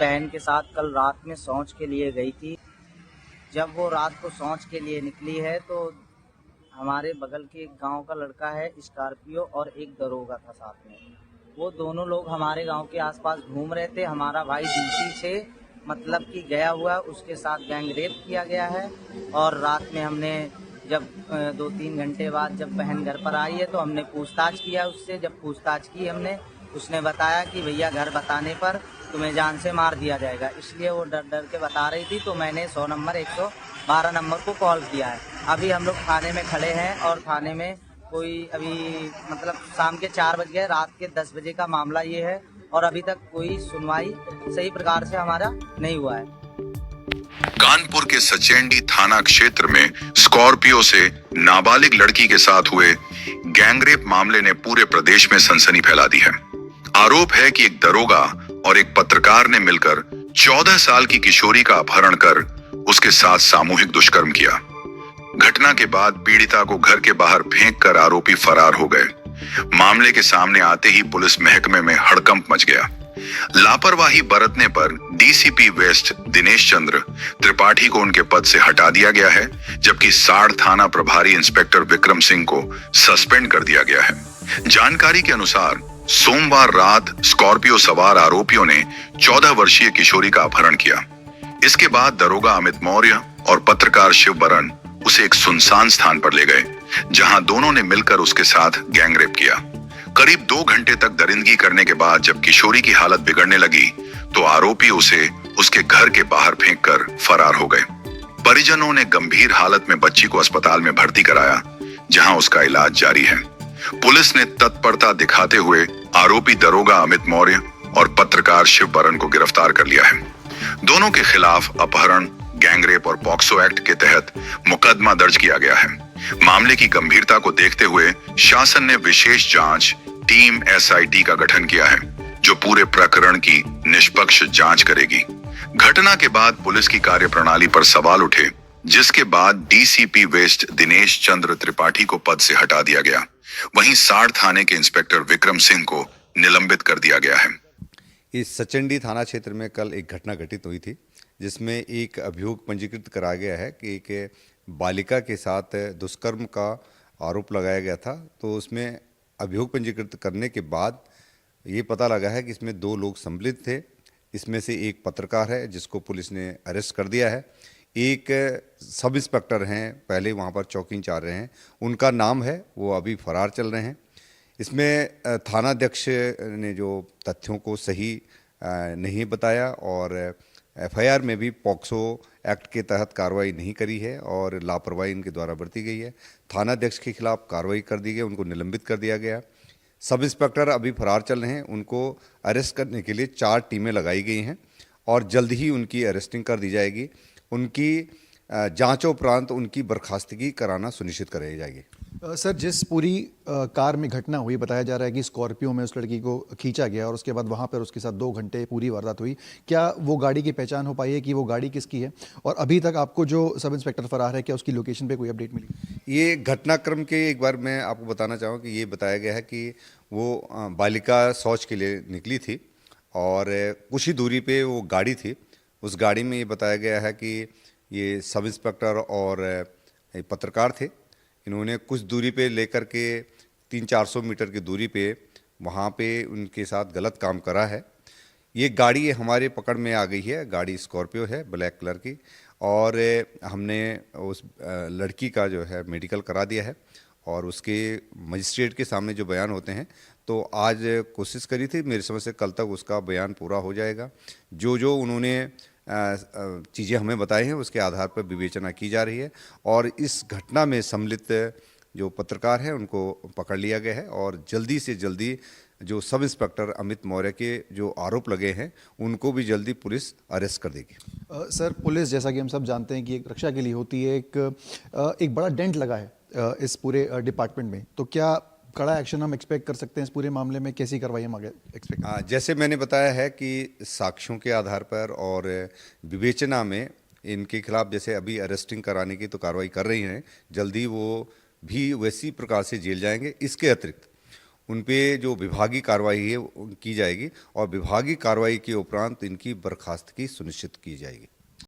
बहन के साथ कल रात में शौच के लिए गई थी। जब वो रात को शौच के लिए निकली है तो हमारे बगल के एक गांव का लड़का है स्कॉर्पियो और एक दरोगा था साथ में। वो दोनों लोग हमारे गांव के आसपास घूम रहे थे। हमारा भाई ड्यूटी से मतलब कि गया हुआ, उसके साथ गैंग रेप किया गया है। और रात में हमने जब 2-3 घंटे बाद जब बहन घर पर आई है तो हमने पूछताछ किया उससे। जब पूछताछ की हमने, उसने बताया कि भैया घर बताने पर तुम्हें जान से मार दिया जाएगा, इसलिए वो डर डर के बता रही थी। तो मैंने 100 नंबर 112 नंबर को कॉल किया है। अभी हम लोग थाने में खड़े हैं और थाने में कोई अभी मतलब शाम के 4 बज गए, रात के 10 बजे का मामला ये है और अभी तक कोई सुनवाई सही प्रकार से हमारा नहीं हुआ है। कानपुर के सचेंडी थाना क्षेत्र में स्कॉर्पियो से नाबालिग लड़की के साथ हुए गैंगरेप मामले ने पूरे प्रदेश में सनसनी फैला दी है। आरोप है कि एक दरोगा और एक पत्रकार ने मिलकर 14 साल की किशोरी का अपहरण कर उसके साथ सामूहिक दुष्कर्म किया। घटना के बाद पीड़िता को घर के बाहर फेंक कर आरोपी फरार हो गए। मामले के सामने आते ही पुलिस महकमे में हड़कंप मच गया। लापरवाही बरतने पर डीसीपी वेस्ट दिनेश चंद्र त्रिपाठी को उनके पद से हटा दिया गया है, जबकि साड़ थाना प्रभारी इंस्पेक्टर विक्रम सिंह को सस्पेंड कर दिया गया है। जानकारी के अनुसार सोमवार रात स्कॉर्पियो सवार आरोपियों ने 14 वर्षीय किशोरी का अपहरण किया। इसके बाद दरोगा अमित मौर्य और पत्रकार शिव बरन उसे एक सुनसान स्थान पर ले गए, जहां दोनों ने मिलकर उसके साथ गैंगरेप किया। करीब 2 घंटे तक दरिंदगी करने के बाद जब किशोरी की हालत बिगड़ने लगी तो आरोपी उसे उसके घर के बाहर फेंककर फरार हो गए। परिजनों ने गंभीर हालत में बच्ची को अस्पताल में भर्ती कराया, जहां उसका इलाज जारी है। पुलिस ने तत्परता दिखाते हुए आरोपी दरोगा अमित मौर्य और पत्रकार शिव बरन को गिरफ्तार कर लिया है। दोनों के खिलाफ अपहरण, गैंगरेप और पॉक्सो एक्ट के तहत मुकदमा दर्ज किया गया है। मामले की गंभीरता को देखते हुए शासन ने विशेष जांच टीम एसआईटी का गठन किया है, जो पूरे प्रकरण की निष्पक्ष जांच करेगी। घटना के बाद पुलिस की कार्यप्रणाली पर सवाल उठे, जिसके बाद डीसीपी वेस्ट दिनेश चंद्र त्रिपाठी को पद से हटा दिया गया। वहीं साड़ थाने के इंस्पेक्टर विक्रम सिंह को निलंबित कर दिया गया है। इस सचंडी थाना क्षेत्र में कल एक घटना घटित हुई थी, जिसमें एक अभियोग पंजीकृत कराया गया है कि एक बालिका के साथ दुष्कर्म का आरोप लगाया गया था। तो उसमें अभियोग पंजीकृत करने के बाद ये पता लगा है कि इसमें 2 लोग सम्मिलित थे। इसमें से एक पत्रकार है जिसको पुलिस ने अरेस्ट कर दिया है। एक सब इंस्पेक्टर हैं, पहले वहाँ पर चौकी इंचार्ज रहे हैं, उनका नाम है, वो अभी फरार चल रहे हैं। इसमें थानाध्यक्ष ने जो तथ्यों को सही नहीं बताया और एफआईआर में भी पॉक्सो एक्ट के तहत कार्रवाई नहीं करी है और लापरवाही इनके द्वारा बरती गई है। थानाध्यक्ष के खिलाफ कार्रवाई कर दी गई, उनको निलंबित कर दिया गया। सब इंस्पेक्टर अभी फरार चल रहे हैं, उनको अरेस्ट करने के लिए 4 टीमें लगाई गई हैं और जल्द ही उनकी अरेस्टिंग कर दी जाएगी। उनकी जांच उपरांत उनकी बर्खास्तगी कराना सुनिश्चित कराई जाएगी। सर, जिस पूरी कार में घटना हुई, बताया जा रहा है कि स्कॉर्पियो में उस लड़की को खींचा गया और उसके बाद वहाँ पर उसके साथ 2 घंटे पूरी वारदात हुई। क्या वो गाड़ी की पहचान हो पाई है कि वो गाड़ी किसकी है? और अभी तक आपको जो सब इंस्पेक्टर फरार है, क्या उसकी लोकेशन पे कोई अपडेट मिली? ये घटनाक्रम के एक बार मैं आपको बताना चाहूँ कि ये बताया गया है कि वो बालिका शौच के लिए निकली थी और कुछ ही दूरी पे वो गाड़ी थी। उस गाड़ी में ये बताया गया है कि ये सब इंस्पेक्टर और पत्रकार थे। इन्होंने कुछ दूरी पे लेकर के 300-400 मीटर की दूरी पे वहाँ पे उनके साथ गलत काम करा है। ये गाड़ी हमारे पकड़ में आ गई है, गाड़ी स्कॉर्पियो है ब्लैक कलर की, और हमने उस लड़की का जो है मेडिकल करा दिया है और उसके मजिस्ट्रेट के सामने जो बयान होते हैं, तो आज कोशिश करी थी, मेरी समझ से कल तक उसका बयान पूरा हो जाएगा। जो जो उन्होंने चीज़ें हमें बताई हैं उसके आधार पर विवेचना की जा रही है और इस घटना में सम्मिलित जो पत्रकार हैं उनको पकड़ लिया गया है और जल्दी से जल्दी जो सब इंस्पेक्टर अमित मौर्य के जो आरोप लगे हैं उनको भी जल्दी पुलिस अरेस्ट कर देगी। सर, पुलिस जैसा कि हम सब जानते हैं कि एक रक्षा के लिए होती है, एक बड़ा डेंट लगा है इस पूरे डिपार्टमेंट में, तो क्या कड़ा एक्शन हम एक्सपेक्ट कर सकते हैं इस पूरे मामले में? कैसी कार्रवाई हम आगे एक्सपेक्ट? जैसे मैंने बताया है कि साक्ष्यों के आधार पर और विवेचना में इनके खिलाफ जैसे अभी अरेस्टिंग कराने की तो कार्रवाई कर रही हैं, जल्दी वो भी वैसी प्रकार से जेल जाएंगे। इसके अतिरिक्त उन पे जो विभागीय कार्रवाई है वो की जाएगी और विभागीय कार्रवाई के उपरांत इनकी बर्खास्तगी सुनिश्चित की जाएगी।